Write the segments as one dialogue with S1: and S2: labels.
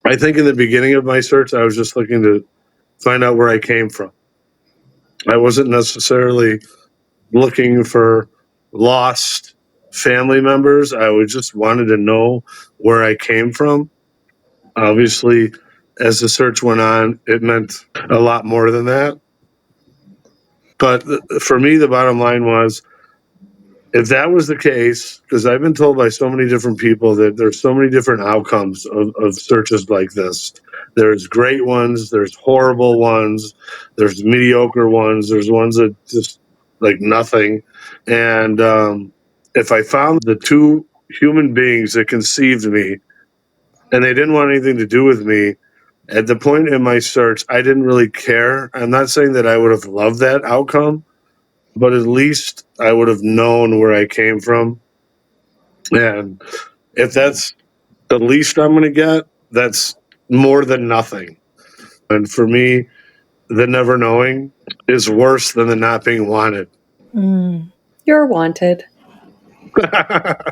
S1: I think in the beginning of my search, I was just looking to find out where I came from. I wasn't necessarily looking for lost family members. I just wanted to know where I came from. Obviously, as the search went on, it meant a lot more than that. But for me, the bottom line was, if that was the case, because I've been told by so many different people that there's so many different outcomes of searches like this. There's great ones, there's horrible ones, there's mediocre ones, there's ones that just like nothing. And if I found the two human beings that conceived me and they didn't want anything to do with me, at the point in my search, I didn't really care. I'm not saying that I would have loved that outcome, but at least I would have known where I came from. And if that's the least I'm going to get, that's more than nothing. And for me, the never knowing is worse than the not being wanted.
S2: You're wanted.
S1: I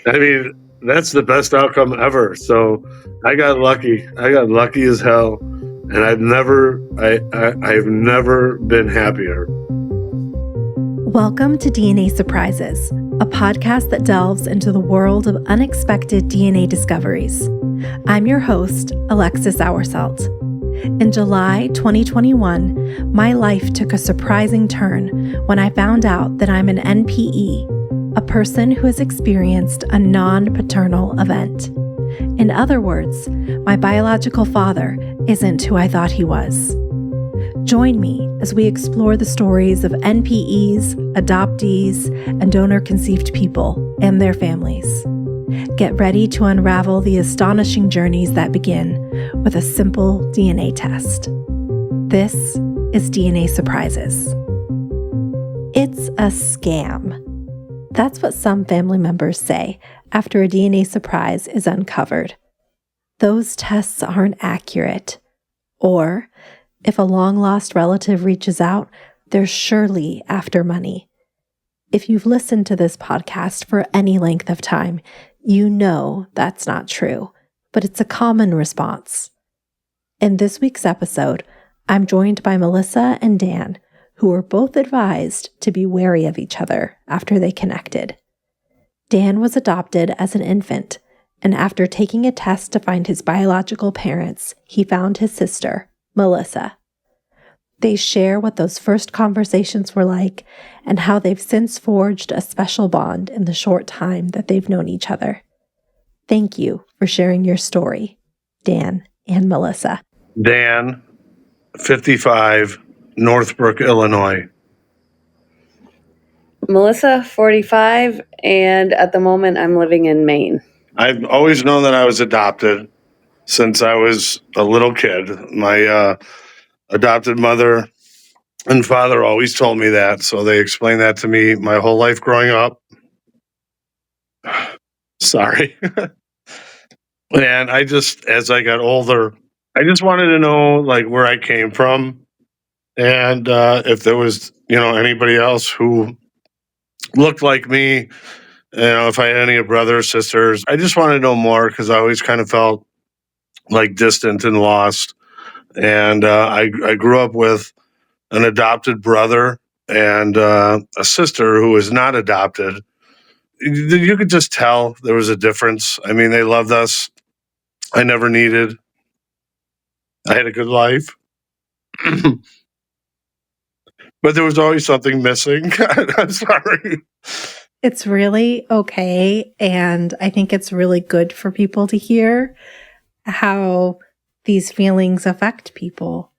S1: mean, that's the best outcome ever. So I got lucky. I got lucky as hell. And I've never been happier.
S3: Welcome to DNA Surprises, a podcast that delves into the world of unexpected DNA discoveries. I'm your host, Alexis Auersalt. In July 2021, my life took a surprising turn when I found out that I'm an NPE, a person who has experienced a non-paternal event. In other words, my biological father isn't who I thought he was. Join me as we explore the stories of NPEs, adoptees, and donor-conceived people and their families. Get ready to unravel the astonishing journeys that begin with a simple DNA test. This is DNA Surprises. It's a scam. That's what some family members say after a DNA surprise is uncovered. Those tests aren't accurate. Or, if a long-lost relative reaches out, they're surely after money. If you've listened to this podcast for any length of time, you know that's not true, but it's a common response. In this week's episode, I'm joined by Melissa and Dan, who were both advised to be wary of each other after they connected. Dan was adopted as an infant, and after taking a test to find his biological parents, he found his sister, Melissa. They share what those first conversations were like and how they've since forged a special bond in the short time that they've known each other. Thank you for sharing your story, Dan and Melissa.
S1: Dan, 55, Northbrook, Illinois.
S2: Melissa, 45, and at the moment I'm living in Maine.
S1: I've always known that I was adopted since I was a little kid. My adopted mother and father always told me that, so they explained that to me my whole life growing up. Sorry. And I just, as I got older, I just wanted to know like where I came from, and if there was, anybody else who looked like me, if I had any brothers, sisters. I just wanted to know more because I always kind of felt like distant and lost. And I grew up with an adopted brother and a sister who was not adopted. You could just tell there was a difference. I mean, they loved us. I never needed. I had a good life. But there was always something missing. I'm sorry.
S3: It's really okay, and I think it's really good for people to hear how these feelings affect people.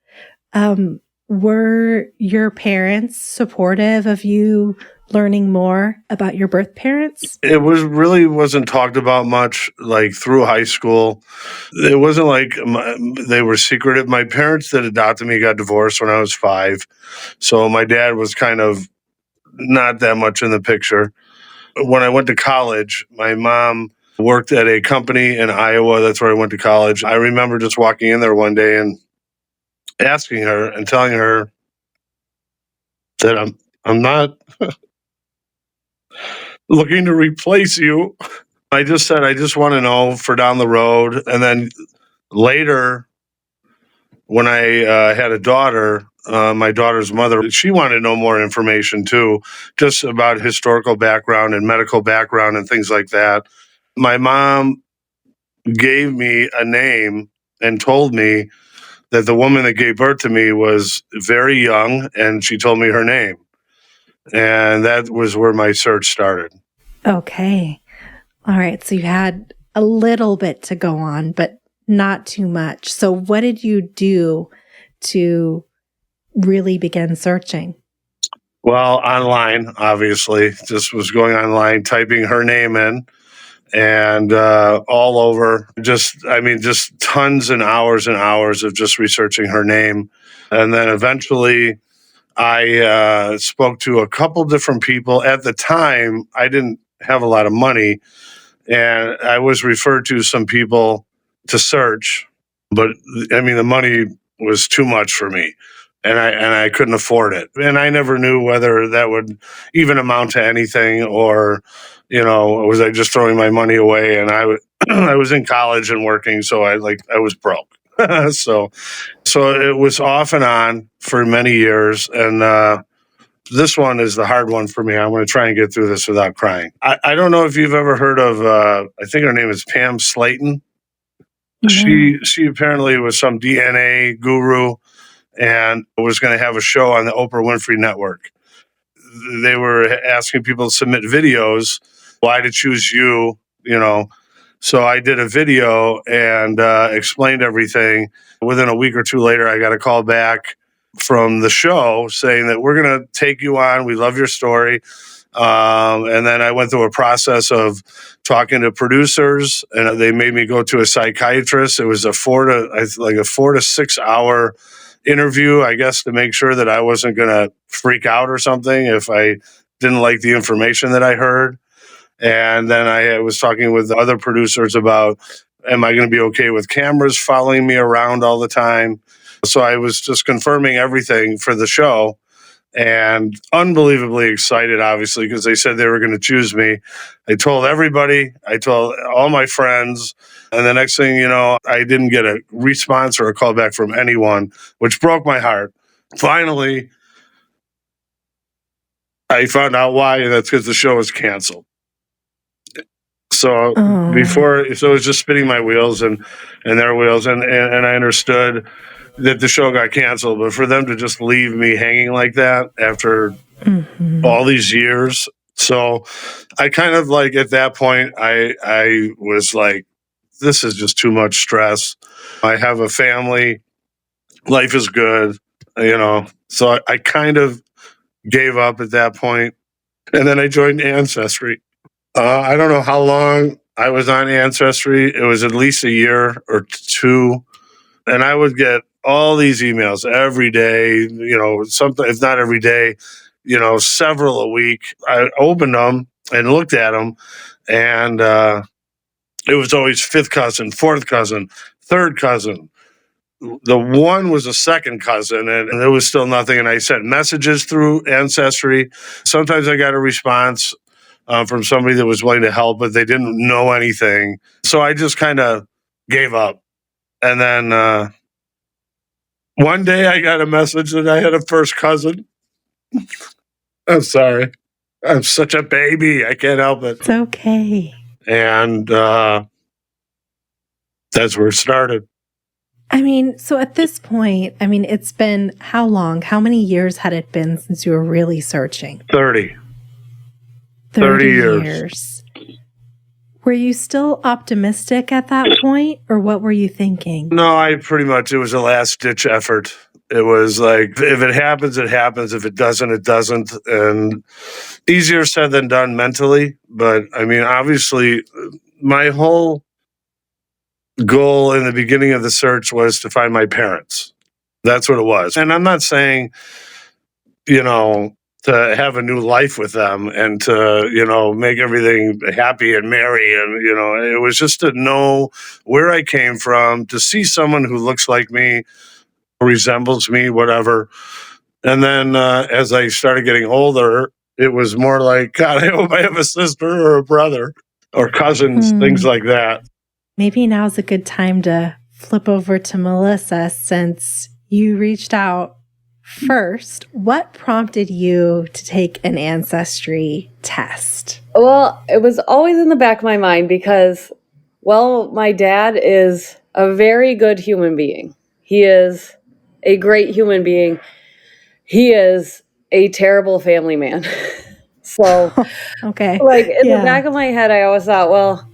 S3: Were your parents supportive of you learning more about your birth parents?
S1: It wasn't talked about much, like through high school. It wasn't like they were secretive. My parents that adopted me got divorced when I was 5. So my dad was kind of not that much in the picture. When I went to college, my mom worked at a company in Iowa. That's where I went to college. I remember just walking in there one day and asking her and telling her that I'm not looking to replace you. I just said, I just want to know for down the road. And then later, when I had a daughter, my daughter's mother, she wanted to know more information too, just about historical background and medical background and things like that. My mom gave me a name and told me that the woman that gave birth to me was very young, and she told me her name. And that was where my search started.
S3: Okay. All right. So you had a little bit to go on, but not too much. So what did you do to really begin searching?
S1: Well, online, obviously, just was going online, typing her name in, and all over. Just tons and hours of just researching her name. And then eventually I spoke to a couple different people. At the time, I didn't have a lot of money, and I was referred to some people to search, but the money was too much for me, and I couldn't afford it, and I never knew whether that would even amount to anything, or was I just throwing my money away? And I was in college and working, so I was broke. so it was off and on for many years, and this one is the hard one for me. I'm going to try and get through this without crying. I don't know if you've ever heard of, I think her name is Pam Slayton.
S3: No.
S1: She apparently was some DNA guru and was going to have a show on the Oprah Winfrey Network. They were asking people to submit videos, why to choose you. So I did a video and explained everything. Within a week or two later, I got a call back from the show saying that we're going to take you on. We love your story. And then I went through a process of talking to producers, and they made me go to a psychiatrist. It was a 4 to 6 hour interview, I guess, to make sure that I wasn't going to freak out or something if I didn't like the information that I heard. And then I was talking with other producers about, am I going to be okay with cameras following me around all the time? So I was just confirming everything for the show, and unbelievably excited, obviously, because they said they were going to choose me. I told everybody, I told all my friends, and the next thing you know, I didn't get a response or a call back from anyone, which broke my heart. Finally, I found out why, and that's because the show was canceled. So it was just spinning my wheels and their wheels, and I understood that the show got canceled, but for them to just leave me hanging like that after all these years. So I kind of at that point, I was like, this is just too much stress. I have a family, life is good, so I kind of gave up at that point. And then I joined Ancestry. I don't know how long I was on Ancestry. It was at least a year or two. And I would get all these emails every day, something, if not every day, several a week. I opened them and looked at them, and it was always fifth cousin, fourth cousin, third cousin. The one was a second cousin, and there was still nothing. And I sent messages through Ancestry. Sometimes I got a response from somebody that was willing to help, but they didn't know anything. So I just kind of gave up. And then one day I got a message that I had a first cousin. I'm sorry. I'm such a baby. I can't help it.
S3: It's okay.
S1: And that's where it started.
S3: So at this point, it's been how long? How many years had it been since you were really searching?
S1: 30 years.
S3: Were you still optimistic at that point, or what were you thinking?
S1: No, it was a last ditch effort. It was like, if it happens, it happens. If it doesn't, it doesn't. And easier said than done mentally. But obviously, my whole goal in the beginning of the search was to find my parents. That's what it was. And I'm not saying, to have a new life with them and to, make everything happy and merry. And, it was just to know where I came from, to see someone who looks like me, resembles me, whatever. And then as I started getting older, it was more like, God, I hope I have a sister or a brother. or cousins, things like that.
S3: Maybe now's a good time to flip over to Melissa since you reached out first. What prompted you to take an ancestry test?
S2: Well, it was always in the back of my mind because, well, my dad is a very good human being. He is a great human being. He is a terrible family man. So,
S3: Okay.
S2: like, in the back of my head, I always thought, well,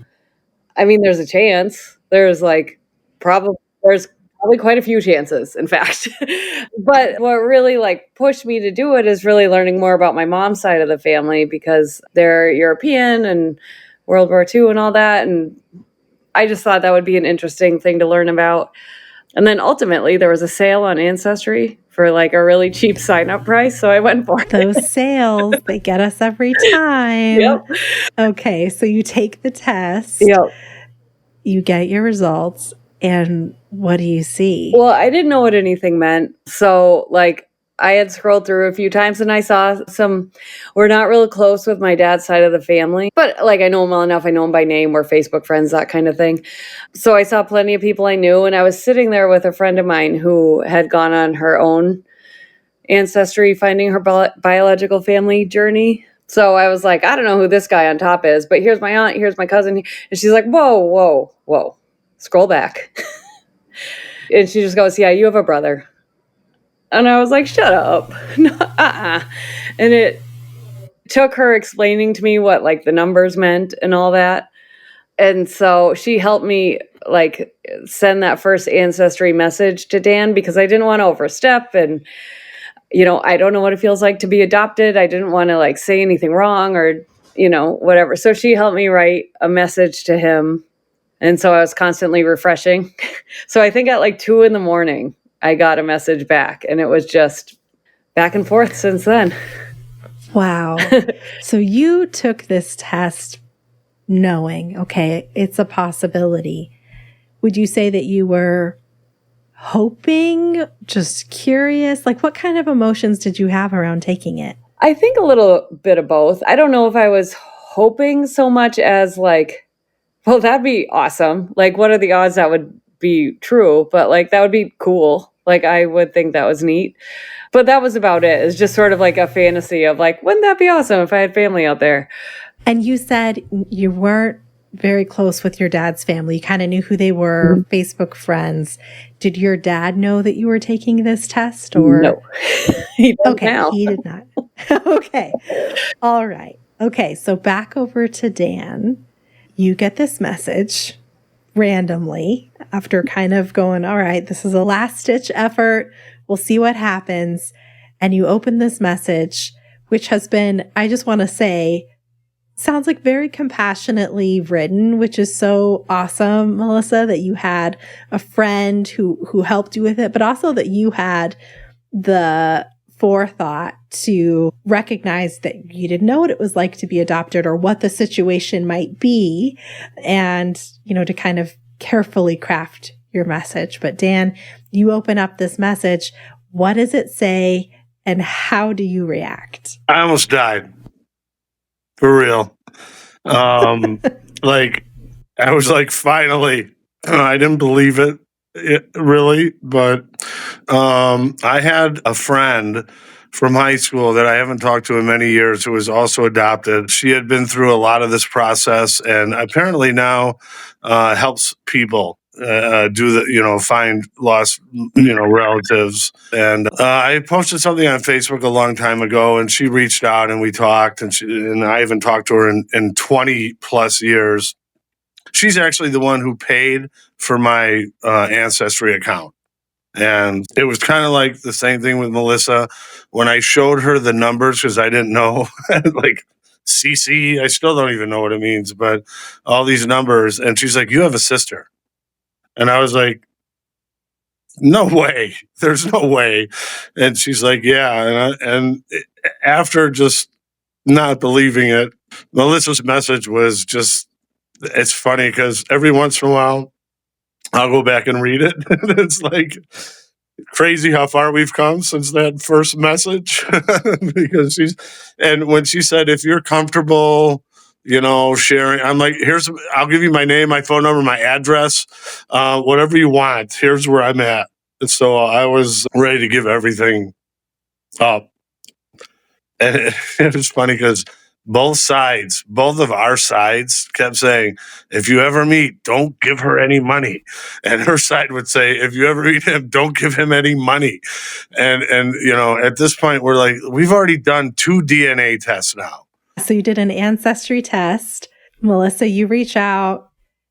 S2: I mean, there's a chance. There's probably quite a few chances, in fact. But what really pushed me to do it is really learning more about my mom's side of the family because they're European and World War II and all that. And I just thought that would be an interesting thing to learn about. And then ultimately there was a sale on Ancestry for a really cheap sign-up price. So I went for it.
S3: Those sales, they get us every time.
S2: Yep.
S3: Okay, so you take the test.
S2: Yep.
S3: You get your results. And what do you see?
S2: Well, I didn't know what anything meant. So I had scrolled through a few times and I saw we're not real close with my dad's side of the family, but I know him well enough. I know him by name. We're Facebook friends, that kind of thing. So I saw plenty of people I knew, and I was sitting there with a friend of mine who had gone on her own ancestry, finding her biological family journey. So I was like, I don't know who this guy on top is, but here's my aunt, here's my cousin. And she's like, whoa, scroll back. And she just goes, yeah, you have a brother. And I was like, shut up. No, And it took her explaining to me what the numbers meant and all that. And so she helped me send that first ancestry message to Dan because I didn't want to overstep. And, I don't know what it feels like to be adopted. I didn't want to say anything wrong or, whatever. So she helped me write a message to him. And so I was constantly refreshing. So I think at 2 a.m, I got a message back, and it was just back and forth since then.
S3: Wow. So you took this test knowing, okay, it's a possibility. Would you say that you were hoping, just curious? What kind of emotions did you have around taking it?
S2: I think a little bit of both. I don't know if I was hoping so much as well, that'd be awesome. What are the odds that would be true? But that would be cool. I would think that was neat. But that was about it. It's just sort of a fantasy of wouldn't that be awesome if I had family out there?
S3: And you said you weren't very close with your dad's family. You kind of knew who they were, Facebook friends. Did your dad know that you were taking this test? Or
S2: no? He does
S3: okay,
S2: now.
S3: He did not. Okay. All right. Okay, so back over to Dan. You get this message randomly after kind of going, all right, this is a last-ditch effort. We'll see what happens. And you open this message, which has been, I just want to say, sounds very compassionately written, which is so awesome, Melissa, that you had a friend who helped you with it, but also that you had the forethought to recognize that you didn't know what it was like to be adopted or what the situation might be, and, to kind of carefully craft your message. But Dan, you open up this message. What does it say and how do you react?
S1: I almost died. For real. I was finally, I didn't believe it really, but I had a friend from high school that I haven't talked to in many years who was also adopted. She had been through a lot of this process and apparently now helps people find lost, relatives. And I posted something on Facebook a long time ago, and she reached out and we talked, and I haven't talked to her in 20 plus years. She's actually the one who paid for my Ancestry account. And it was kind of like the same thing with Melissa. When I showed her the numbers, because I didn't know, CC, I still don't even know what it means, but all these numbers. And she's like, you have a sister. And I was like, no way. There's no way. And she's like, yeah. And after just not believing it, Melissa's message was just, it's funny because every once in a while, I'll go back and read it. It's crazy how far we've come since that first message. Because when she said, if you're comfortable, sharing. I'm like, I'll give you my name, my phone number, my address, whatever you want. Here's where I'm at. And so I was ready to give everything up. And it was funny because both of our sides kept saying, if you ever meet, don't give her any money. And her side would say, if you ever meet him, don't give him any money. And at this point, we're like, we've already done 2 DNA tests now.
S3: So you did an ancestry test. Melissa, you reach out.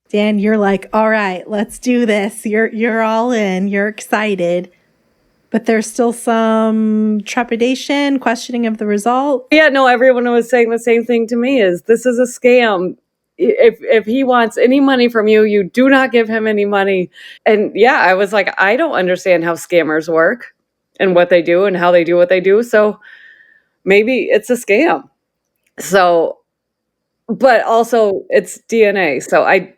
S3: Dan, you're like, all right, let's do this. You're all in. You're excited. But there's still some trepidation, questioning of the result.
S2: Yeah, no, everyone was saying the same thing to me, is this is a scam. If he wants any money from you, you do not give him any money. And yeah, I was like, I don't understand how scammers work and what they do and how they do what they do. So maybe it's a scam. So, but also it's DNA. So I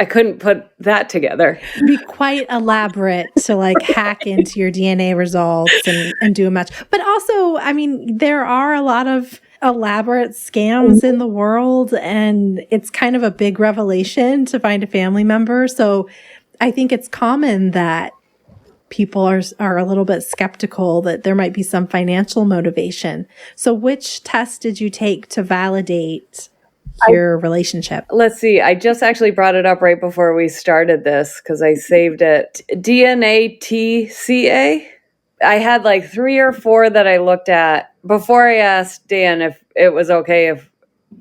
S2: couldn't put that together.
S3: It'd be quite elaborate to like hack into your DNA results and do a match. But also, I mean, there are a lot of elaborate scams in the world, and it's kind of a big revelation to find a family member. So I think it's common that people are a little bit skeptical that there might be some financial motivation. So which test did you take to validate your relationship?
S2: Let's see. I just actually brought it up right before we started this because I saved it. DNA TCA. I had like 3 or 4 that I looked at before I asked Dan if it was okay if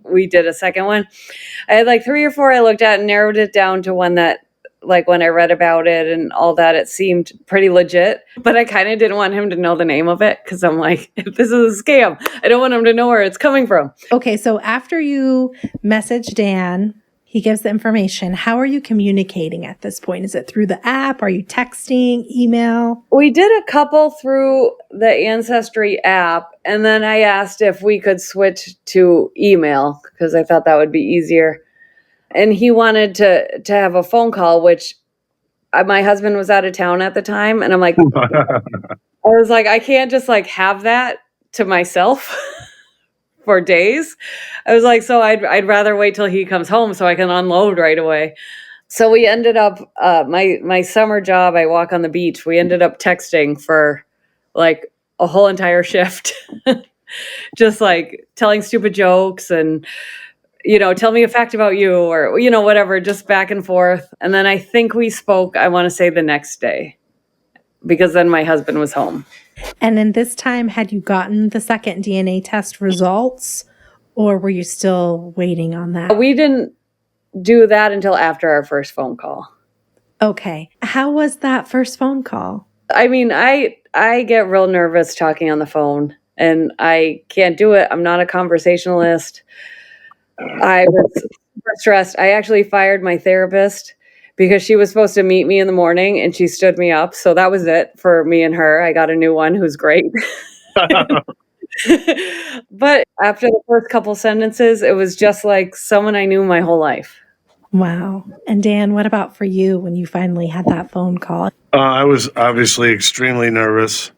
S2: we did a second one. I had like 3 or 4 I looked at and narrowed it down to one that, like, when I read about it and all that, it seemed pretty legit. But I kind of didn't want him to know the name of it because I'm like, if this is a scam, I don't want him to know where it's coming from.
S3: Okay, so after you message Dan, he gives the information. How are you communicating at this point? Is it through the app? Are you texting, email?
S2: We did a couple through the Ancestry app, and then I asked if we could switch to email because I thought that would be easier. And he wanted to have a phone call, which my husband was out of town at the time. And I'm like, I was like, I can't just like have that to myself for days. I was like, so I'd rather wait till he comes home so I can unload right away. So we ended up, my summer job, I walk on the beach. We ended up texting for like a whole entire shift, just like telling stupid jokes and, tell me a fact about you or, whatever, just back and forth. And then I think we spoke, I want to say the next day, because then my husband was home.
S3: And then this time, had you gotten the second DNA test results, or were you still waiting on that?
S2: We didn't do that until after our first phone call.
S3: Okay. How was that first phone call?
S2: I mean, I get real nervous talking on the phone, and I can't do it. I'm not a conversationalist. I was super stressed. I actually fired my therapist because she was supposed to meet me in the morning and she stood me up. So that was it for me and her. I got a new one who's great. But after the first couple sentences, it was just like someone I knew my whole life.
S3: Wow. And Dan, what about for you when you finally had that phone call?
S1: I was obviously extremely nervous,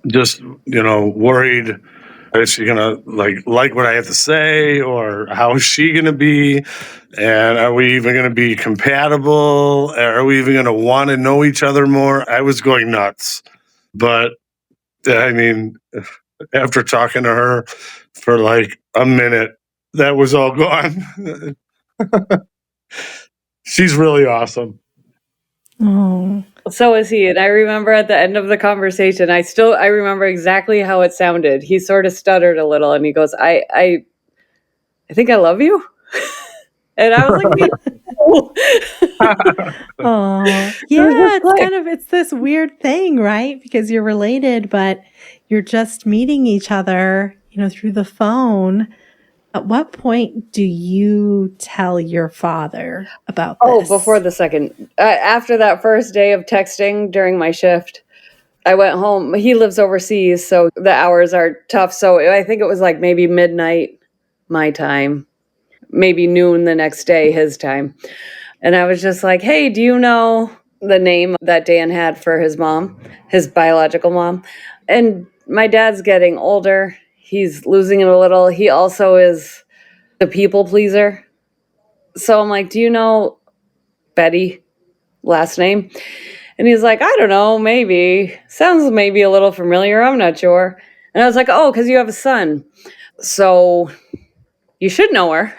S1: just, worried. Is she gonna like what I have to say, or how is she gonna be? And are we even gonna be compatible? Are we even gonna want to know each other more? I was going nuts. But I mean, after talking to her for like a minute, that was all gone. She's really awesome.
S3: Oh.
S2: So is he. And I remember at the end of the conversation, I remember exactly how it sounded. He sort of stuttered a little and he goes, I think I love you. And I was like, me too.
S3: Oh, yeah, it's this weird thing, right? Because you're related, but you're just meeting each other, through the phone. At what point do you tell your father about this?
S2: Oh, before the second. After that first day of texting during my shift, I went home. He lives overseas, so the hours are tough. So I think it was like maybe midnight my time, maybe noon the next day his time. And I was just like, hey, do you know the name that Dan had for his mom, his biological mom? And my dad's getting older. He's losing it a little. He also is the people pleaser. So I'm like, do you know Betty, last name? And he's like, I don't know, maybe. Sounds maybe a little familiar. I'm not sure. And I was like, oh, because you have a son. So you should know her.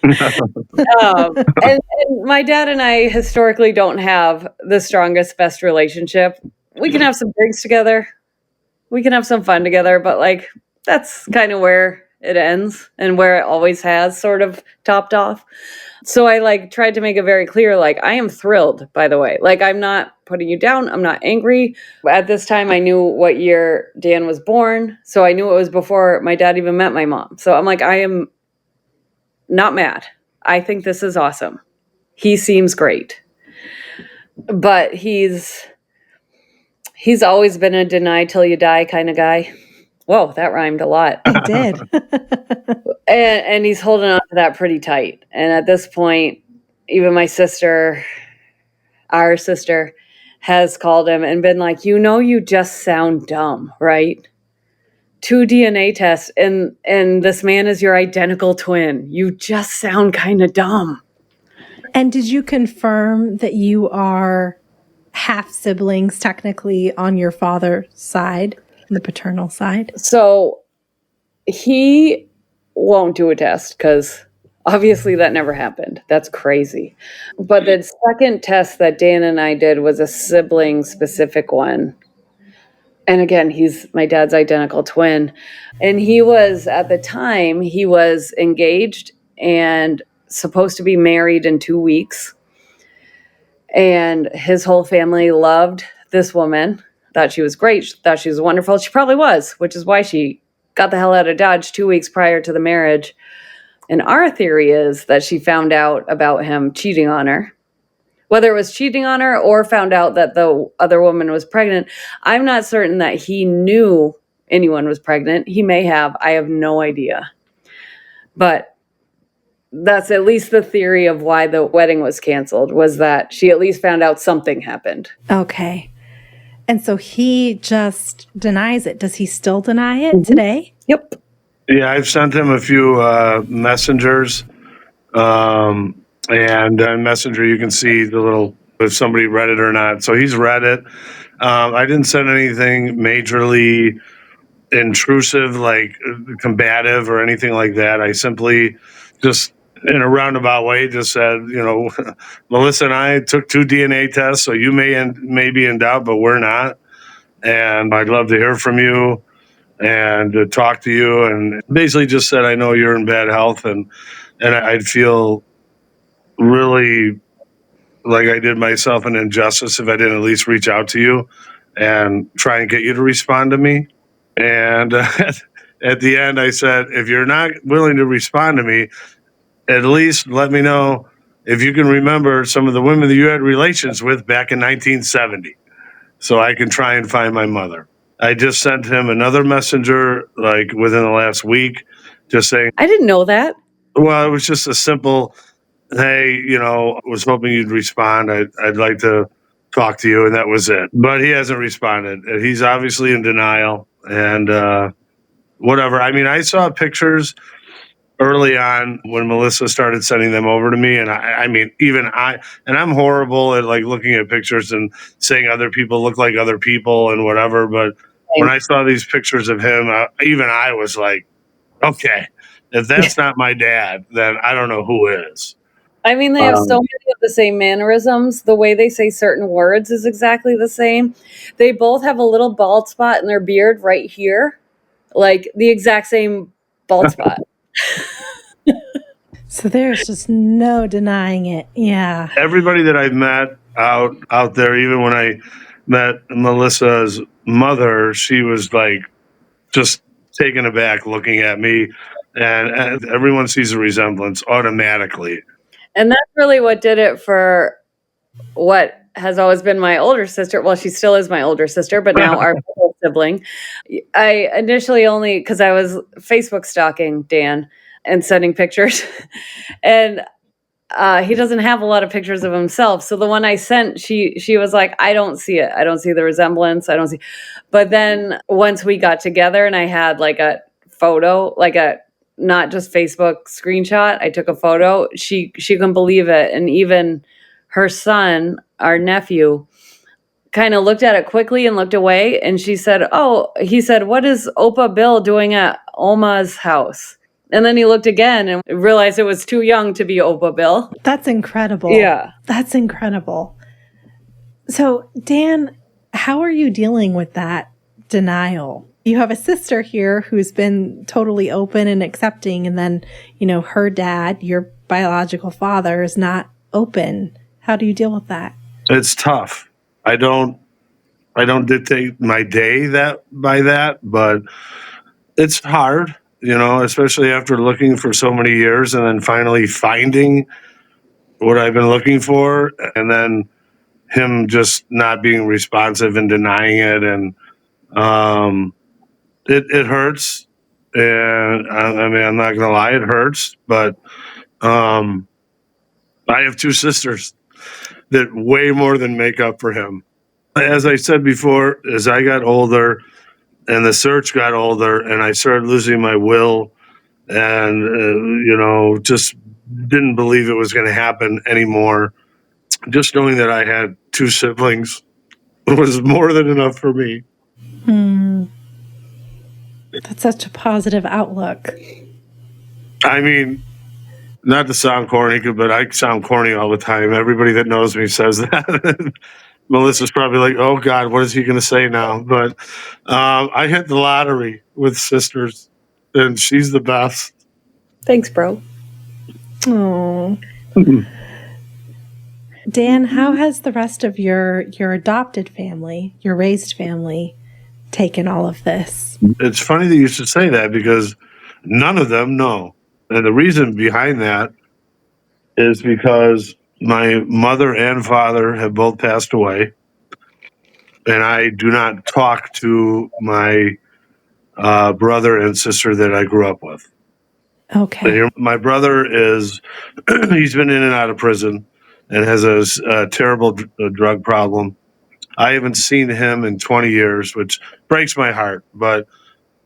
S2: And my dad and I historically don't have the strongest, best relationship. We can have some drinks together. We can have some fun together, but like that's kind of where it ends and where it always has sort of topped off. So I like tried to make it very clear, like, I am thrilled, by the way. Like, I'm not putting you down. I'm not angry. At this time, I knew what year Dan was born. So I knew it was before my dad even met my mom. So I'm like, I am not mad. I think this is awesome. He seems great. But he's always been a deny till you die kind of guy. Whoa, that rhymed a lot.
S3: It did.
S2: And he's holding on to that pretty tight. And at this point, even my sister, our sister, has called him and been like, you just sound dumb, right? 2 DNA tests and this man is your identical twin. You just sound kind of dumb.
S3: And did you confirm that you are half siblings technically on your father's side, the paternal side?
S2: So he won't do a test because obviously that never happened. That's crazy. But the second test that Dan and I did was a sibling specific one. And again, he's my dad's identical twin. And he was, at the time, he was engaged and supposed to be married in 2 weeks. And his whole family loved this woman, thought she was great, thought she was wonderful. She probably was, which is why she got the hell out of Dodge 2 weeks prior to the marriage. And our theory is that she found out about him cheating on her. Whether it was cheating on her or found out that the other woman was pregnant, I'm not certain that he knew anyone was pregnant. He may have. I have no idea. But that's at least the theory of why the wedding was canceled, was that she at least found out something happened.
S3: Okay. And so he just denies it. Does he still deny it today?
S2: Yep.
S1: Yeah, I've sent him a few messengers. And on Messenger, you can see the little, if somebody read it or not. So he's read it. I didn't send anything majorly intrusive, like combative or anything like that. I simply just, in a roundabout way, just said, Melissa and I took 2 DNA tests, so you may be in doubt, but we're not. And I'd love to hear from you and to talk to you. And basically just said, I know you're in bad health, and I'd feel really like I did myself an injustice if I didn't at least reach out to you and try and get you to respond to me. And at the end, I said, if you're not willing to respond to me, at least let me know if you can remember some of the women that you had relations with back in 1970, so I can try and find my mother. I just sent him another messenger like within the last week, just saying,
S2: I didn't know that.
S1: Well, it was just a simple, hey, was hoping you'd respond. I'd like to talk to you, and that was it. But he hasn't responded. He's obviously in denial, and whatever. I mean, I saw pictures early on when Melissa started sending them over to me, and I mean, I'm horrible at like looking at pictures and saying other people look like other people and whatever. But when I saw these pictures of him, even I was like, okay, if that's not my dad, then I don't know who is.
S2: I mean, they have so many of the same mannerisms. The way they say certain words is exactly the same. They both have a little bald spot in their beard right here, like the exact same bald spot.
S3: So there's just no denying it. Yeah.
S1: Everybody that I've met out there, even when I met Melissa's mother, she was like just taken aback looking at me, and everyone sees a resemblance automatically. And
S2: that's really what did it for what has always been my older sister. Well, she still is my older sister, but now our sibling. I initially only, because I was Facebook stalking Dan and sending pictures. And he doesn't have a lot of pictures of himself. So the one I sent, she was like, I don't see it. I don't see the resemblance. I don't see. But then once we got together and I had like a photo, like a not just Facebook screenshot. I took a photo. She couldn't believe it. And even her son, our nephew, kind of looked at it quickly and looked away. And he said, what is Opa Bill doing at Oma's house? And then he looked again and realized it was too young to be Opa Bill.
S3: That's incredible.
S2: Yeah.
S3: That's incredible. So, Dan, how are you dealing with that denial? You have a sister here who's been totally open and accepting, and then, her dad, your biological father, is not open. How do you deal with that?
S1: It's tough. I don't dictate my day by that, but it's hard, especially after looking for so many years and then finally finding what I've been looking for, and then him just not being responsive and denying it. And it hurts. And I'm not going to lie, it hurts, but I have two sisters that way more than make up for him. As I said before, as I got older and the search got older and I started losing my will and, just didn't believe it was going to happen anymore, just knowing that I had two siblings was more than enough for me.
S3: That's such a positive outlook.
S1: I mean, not to sound corny, but I sound corny all the time. Everybody that knows me says that. Melissa's probably like, oh, God, what is he going to say now? But I hit the lottery with sisters, and she's the best.
S2: Thanks, bro.
S3: Oh. Dan, how has the rest of your adopted family, your raised family, taken all of this?
S1: It's funny that you should say that because none of them know. And the reason behind that is because my mother and father have both passed away. And I do not talk to my brother and sister that I grew up with.
S3: Okay.
S1: My brother he's been in and out of prison and has a terrible drug problem. I haven't seen him in 20 years, which breaks my heart. But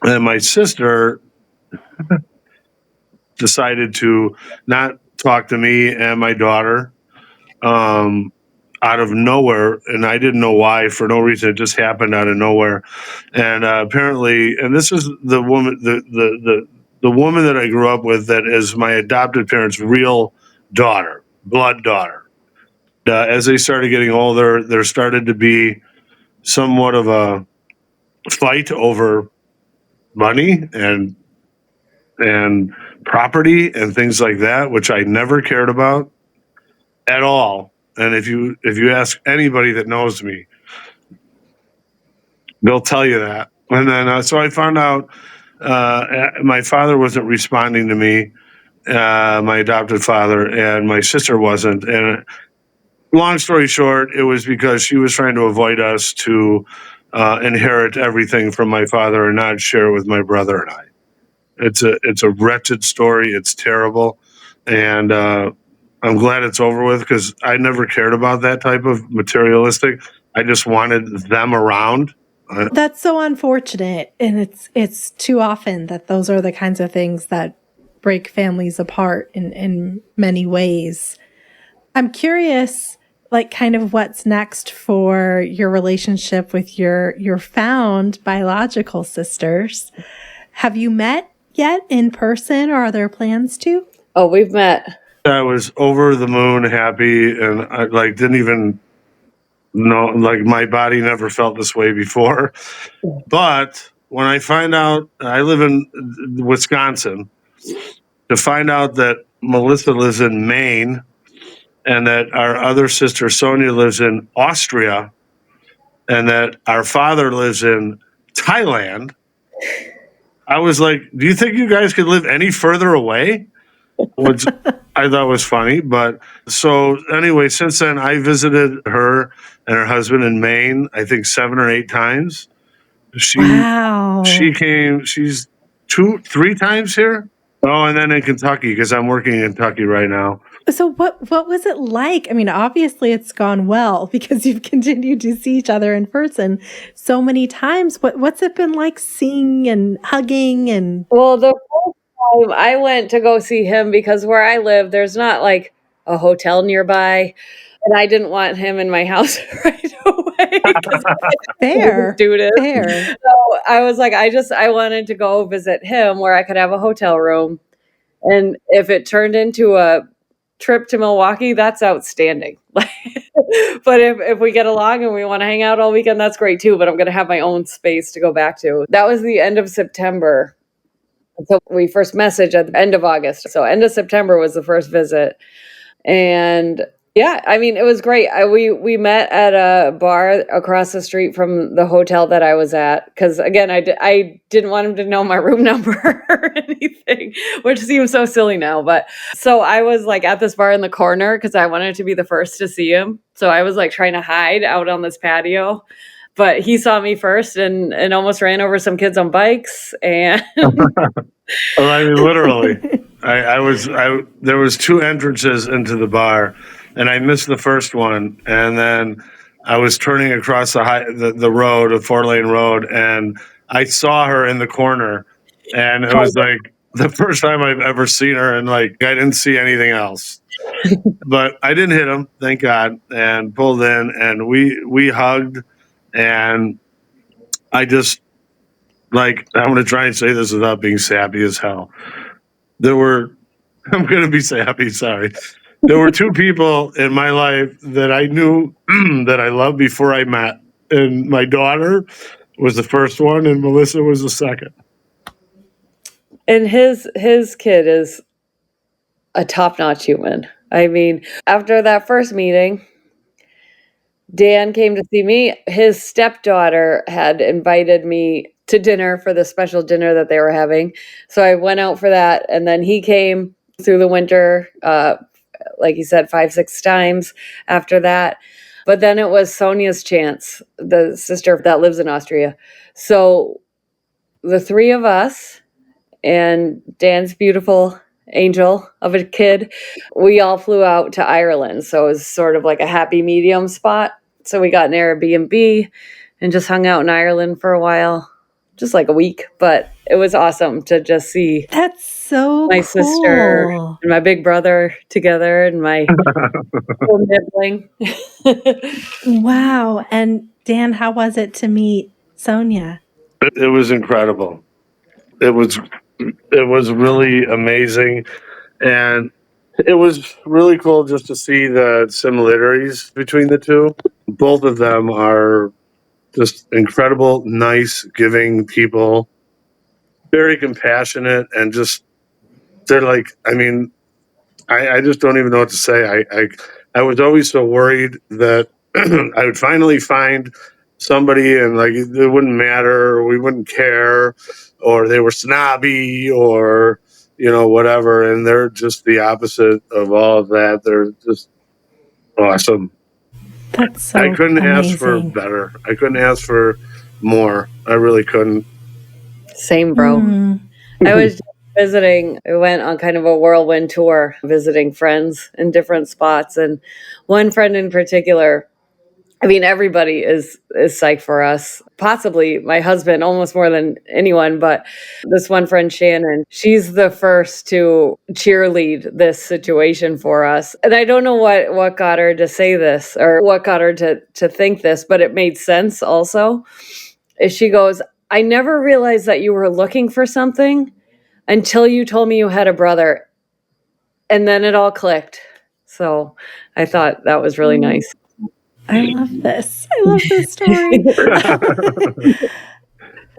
S1: my sister decided to not talk to me and my daughter out of nowhere, and I didn't know why. For no reason, it just happened out of nowhere. And apparently, and this is the woman, the woman that I grew up with, that is my adopted parents' real daughter, blood daughter. As they started getting older, there started to be somewhat of a fight over money and property and things like that, which I never cared about at all. And if you ask anybody that knows me, they'll tell you that. And then so I found out my father wasn't responding to me, my adopted father, and my sister wasn't. And long story short, it was because she was trying to avoid us to inherit everything from my father and not share it with my brother and I. It's a wretched story. It's terrible. And I'm glad it's over with because I never cared about that type of materialistic. I just wanted them around.
S3: That's so unfortunate. And it's too often that those are the kinds of things that break families apart in many ways. I'm curious, like, kind of what's next for your relationship with your found biological sisters. Have you met yet in person, or are there plans to?
S2: Oh, we've met.
S1: I was over the moon happy, and I didn't even know, my body never felt this way before. But when I find out, I live in Wisconsin, to find out that Melissa lives in Maine and that our other sister Sonia lives in Austria and that our father lives in Thailand, I was like, do you think you guys could live any further away? Which I thought was funny. But so anyway, since then, I visited her and her husband in Maine, I think 7 or 8 times.
S3: Wow.
S1: She came, she's 2-3 times here. Oh, and then in Kentucky, because I'm working in Kentucky right now.
S3: So what was it like? I mean, obviously it's gone well because you've continued to see each other in person so many times. What's it been like seeing and hugging and?
S2: Well, the first I went to go see him because where I live, there's not like a hotel nearby. And I didn't want him in my house right away because I'm a
S3: Fair.
S2: student.
S3: Fair.
S2: So I was like, I wanted to go visit him where I could have a hotel room. And if it turned into a trip to Milwaukee, that's outstanding. But if we get along and we want to hang out all weekend, that's great too. But I'm going to have my own space to go back to. That was the end of September. So we first messaged at the end of August. So end of September was the first visit. And yeah, I mean, it was great. We met at a bar across the street from the hotel that I was at. Because again, I didn't want him to know my room number or anything, which seems so silly now. But so I was like at this bar in the corner because I wanted to be the first to see him. So I was like trying to hide out on this patio. But he saw me first and almost ran over some kids on bikes. And
S1: Well, I mean, literally, there was two entrances into the bar, and I missed the first one, and then I was turning across the road, a 4-lane road, and I saw her in the corner, and it was like the first time I've ever seen her, and like I didn't see anything else. But I didn't hit him, thank God, and pulled in, and we hugged, and I just. Like, I'm going to try and say this without being sappy as hell. I'm going to be sappy, sorry. There were two people in my life that I knew that I loved before I met. And my daughter was the first one, and Melissa was the second.
S2: and his kid is a top-notch human. I mean, after that first meeting, Dan came to see me. His stepdaughter had invited me to dinner for the special dinner that they were having. So I went out for that. And then he came through the winter, like he said, 5-6 times after that. But then it was Sonia's chance, the sister that lives in Austria. So the three of us and Dan's beautiful angel of a kid, we all flew out to Ireland. So it was sort of like a happy medium spot. So we got an Airbnb and just hung out in Ireland for a while, just like a week. But it was awesome to just see
S3: That's so
S2: my
S3: cool.
S2: sister and my big brother together and my little nibbling.
S3: Wow. And Dan, how was it to meet Sonia?
S1: It was incredible. It was really amazing, and it was really cool just to see the similarities between the two. Both of them are just incredible, nice, giving people, very compassionate, and just they're like, I mean, I just don't even know what to say. I was always so worried that I would finally find somebody and like it wouldn't matter, or we wouldn't care, or they were snobby, or whatever. And they're just the opposite of all of that. They're just awesome.
S3: That's so
S1: I couldn't ask for
S3: amazing.
S1: better. I couldn't ask for more. I really couldn't.
S2: Same, bro.
S3: Mm.
S2: I was just visiting. I went on kind of a whirlwind tour, visiting friends in different spots. And one friend in particular, I mean, everybody is psyched for us. Possibly my husband, almost more than anyone. But this one friend, Shannon, she's the first to cheerlead this situation for us. And I don't know what got her to say this or what got her to think this, but it made sense also. Is she goes, I never realized that you were looking for something until you told me you had a brother. And then it all clicked. So I thought that was really nice.
S3: I love this. I love this story.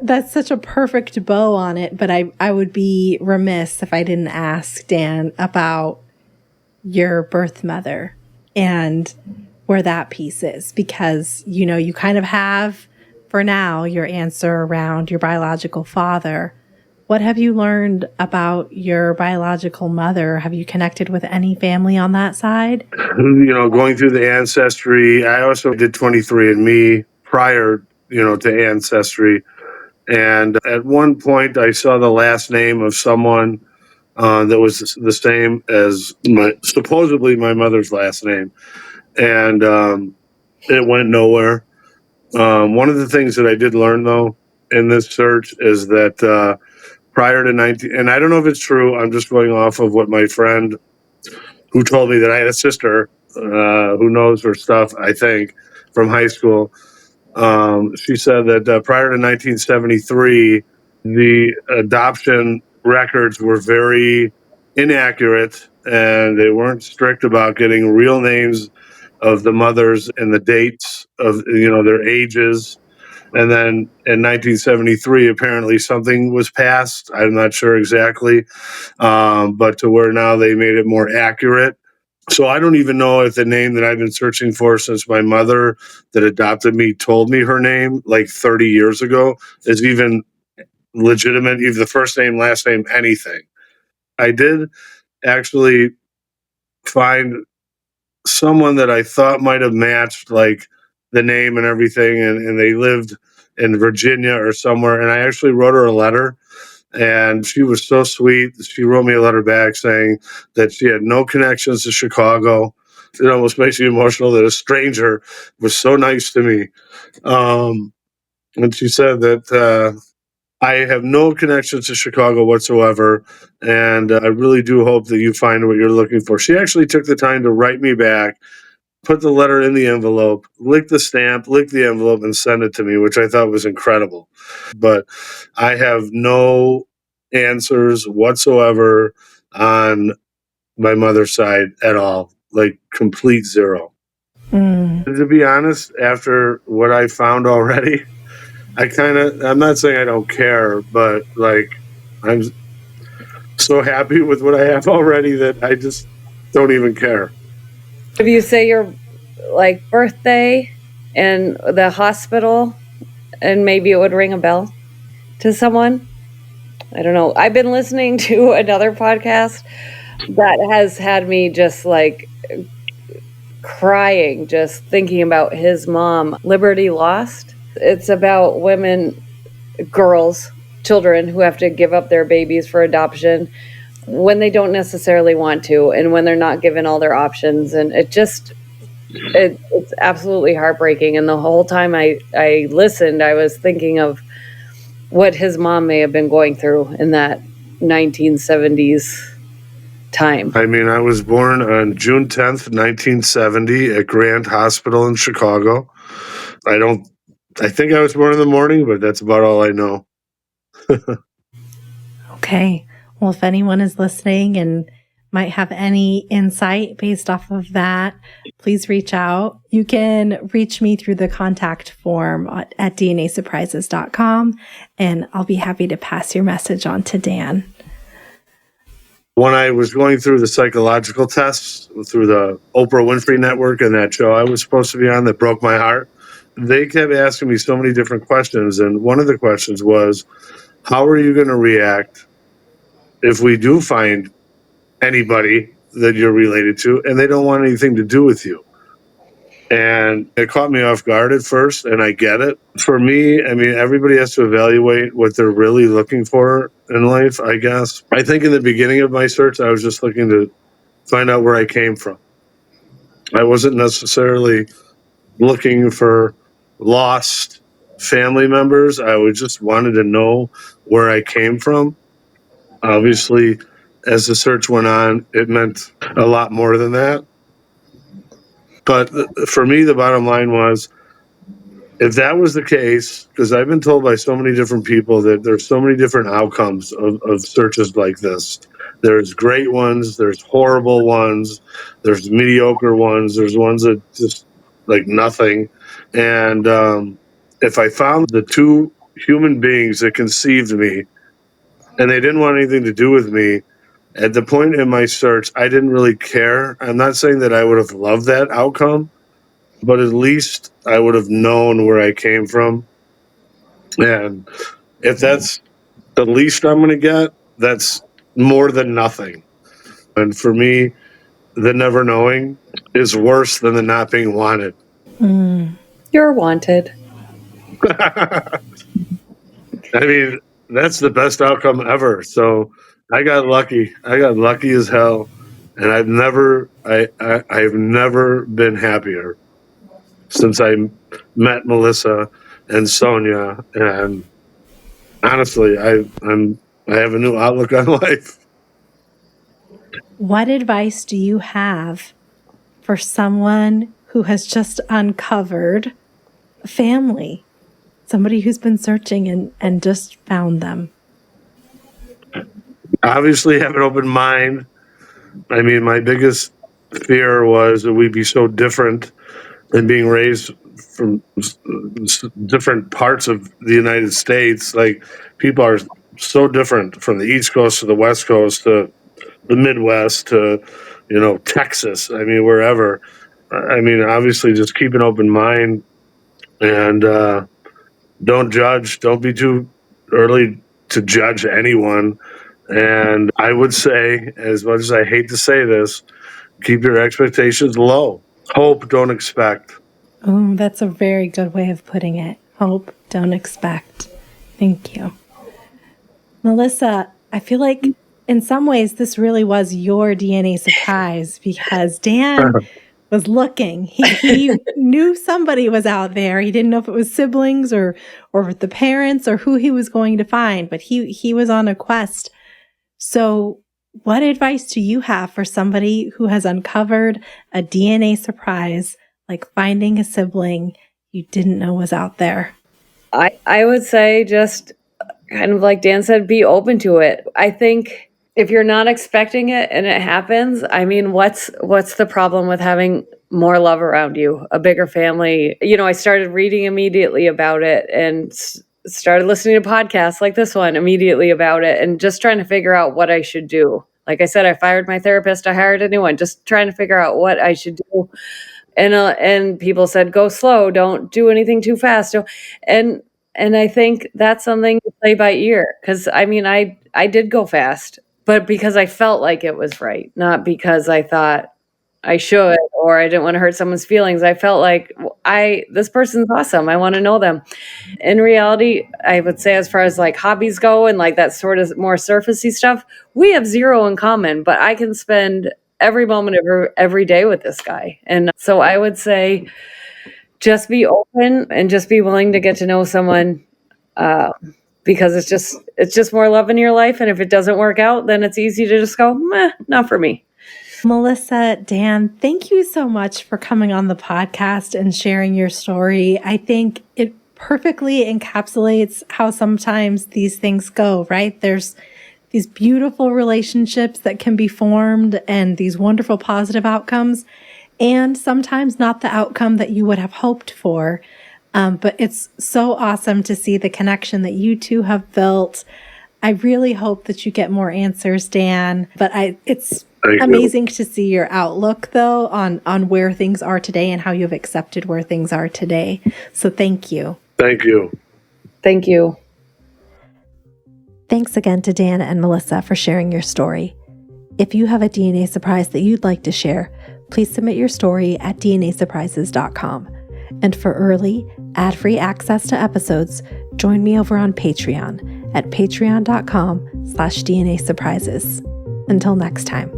S3: That's such a perfect bow on it, but I would be remiss if I didn't ask Dan about your birth mother and where that piece is, because, you kind of have, for now, your answer around your biological father. What have you learned about your biological mother? Have you connected with any family on that side?
S1: Going through the Ancestry. I also did 23andMe prior, to Ancestry. And at one point, I saw the last name of someone that was the same as supposedly my mother's last name. And it went nowhere. One of the things that I did learn, though, in this search is that prior to 19, and I don't know if it's true. I'm just going off of what my friend who told me that I had a sister who knows her stuff, I think, from high school. She said that prior to 1973, the adoption records were very inaccurate and they weren't strict about getting real names of the mothers and the dates of their ages. And then in 1973, apparently something was passed. I'm not sure exactly, but to where now they made it more accurate. So I don't even know if the name that I've been searching for since my mother that adopted me told me her name like 30 years ago is even legitimate, either the first name, last name, anything. I did actually find someone that I thought might have matched like the name and everything, and they lived in Virginia or somewhere. And I actually wrote her a letter, and she was so sweet. She wrote me a letter back saying that she had no connections to Chicago. It almost makes you emotional that a stranger was so nice to me. And she said that I have no connections to Chicago whatsoever, and I really do hope that you find what you're looking for. She actually took the time to write me back, put the letter in the envelope, lick the stamp, lick the envelope, and send it to me, which I thought was incredible. But I have no answers whatsoever on my mother's side at all, like complete zero. To be honest, after what I found already, I'm not saying I don't care, but like I'm so happy with what I have already that I just don't even care.
S2: If you say your like birthday and the hospital, and maybe it would ring a bell to someone. I don't know. I've been listening to another podcast that has had me just like crying, just thinking about his mom, Liberty Lost. It's about women, girls, children who have to give up their babies for adoption when they don't necessarily want to and when they're not given all their options. And it's absolutely heartbreaking. And the whole time I listened, I was thinking of what his mom may have been going through in that 1970s time.
S1: I mean, I was born on June 10th, 1970 at Grant Hospital in Chicago. I think I was born in the morning, but that's about all I know.
S3: Okay. Well, if anyone is listening and might have any insight based off of that, please reach out. You can reach me through the contact form at dnasurprises.com, and I'll be happy to pass your message on to Dan.
S1: When I was going through the psychological tests through the Oprah Winfrey Network and that show I was supposed to be on that broke my heart, they kept asking me so many different questions. And one of the questions was, how are you going to react if we do find anybody that you're related to and they don't want anything to do with you? And it caught me off guard at first, and I get it. For me, I mean, everybody has to evaluate what they're really looking for in life, I guess. I think in the beginning of my search, I was just looking to find out where I came from. I wasn't necessarily looking for lost family members. I just wanted to know where I came from. Obviously, as the search went on, it meant a lot more than that. But for me, the bottom line was, if that was the case, because I've been told by so many different people that there's so many different outcomes of searches like this. There's great ones, there's horrible ones, there's mediocre ones, there's ones that just like nothing. And if I found the two human beings that conceived me and they didn't want anything to do with me, at the point in my search, I didn't really care. I'm not saying that I would have loved that outcome, but at least I would have known where I came from. And if that's the least I'm going to get, that's more than nothing. And for me, the never knowing is worse than the not being wanted.
S2: You're wanted.
S1: I mean, that's the best outcome ever. So I got lucky. I got lucky as hell. And I've never been happier since I met Melissa and Sonia. And honestly, I'm I have a new outlook on life.
S3: What advice do you have for someone who has just uncovered a family, somebody who's been searching and just found them?
S1: Obviously, have an open mind. I mean, my biggest fear was that we'd be so different and being raised from different parts of the United States. Like, people are so different from the East Coast to the West Coast to the Midwest to, Texas. I mean, wherever. I mean, obviously, just keep an open mind and don't judge. Don't be too early to judge anyone. And I would say, as much as I hate to say this, keep your expectations low. Hope, don't expect.
S3: Oh, that's a very good way of putting it. Hope, don't expect. Thank you. Melissa, I feel like in some ways this really was your DNA surprise because Dan was looking. He knew somebody was out there. He didn't know if it was siblings or the parents or who he was going to find, but he was on a quest. So what advice do you have for somebody who has uncovered a DNA surprise, like finding a sibling you didn't know was out there?
S2: I would say just kind of like Dan said, be open to it. I think if you're not expecting it and it happens, I mean, what's the problem with having more love around you, a bigger family? I started reading immediately about it and started listening to podcasts like this one immediately about it and just trying to figure out what I should do. Like I said, I fired my therapist, I hired a new one, just trying to figure out what I should do. And people said, go slow, don't do anything too fast. And I think that's something to play by ear. Because I mean, I did go fast, but because I felt like it was right, not because I thought I should or I didn't want to hurt someone's feelings. I felt like this person's awesome. I want to know them. In reality, I would say as far as like hobbies go and like that sort of more surfacey stuff, we have zero in common, but I can spend every moment of every day with this guy. And so I would say just be open and just be willing to get to know someone because it's just more love in your life. And if it doesn't work out, then it's easy to just go, not for me.
S3: Melissa, Dan, thank you so much for coming on the podcast and sharing your story. I think it perfectly encapsulates how sometimes these things go, right? There's these beautiful relationships that can be formed and these wonderful positive outcomes, and sometimes not the outcome that you would have hoped for. But it's so awesome to see the connection that you two have built. I really hope that you get more answers, Dan, but it's amazing to see your outlook, though, on where things are today and how you've accepted where things are today. So thank you.
S1: Thank you.
S2: Thank you.
S3: Thanks again to Dan and Melissa for sharing your story. If you have a DNA surprise that you'd like to share, please submit your story at dnasurprises.com. And for early, ad-free access to episodes, join me over on Patreon at patreon.com/DNA surprises. Until next time.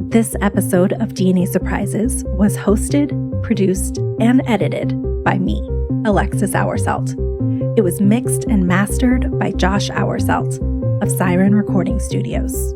S3: This episode of DNA Surprises was hosted, produced, and edited by me, Alexis Auersalt. It was mixed and mastered by Josh Auersalt of Siren Recording Studios.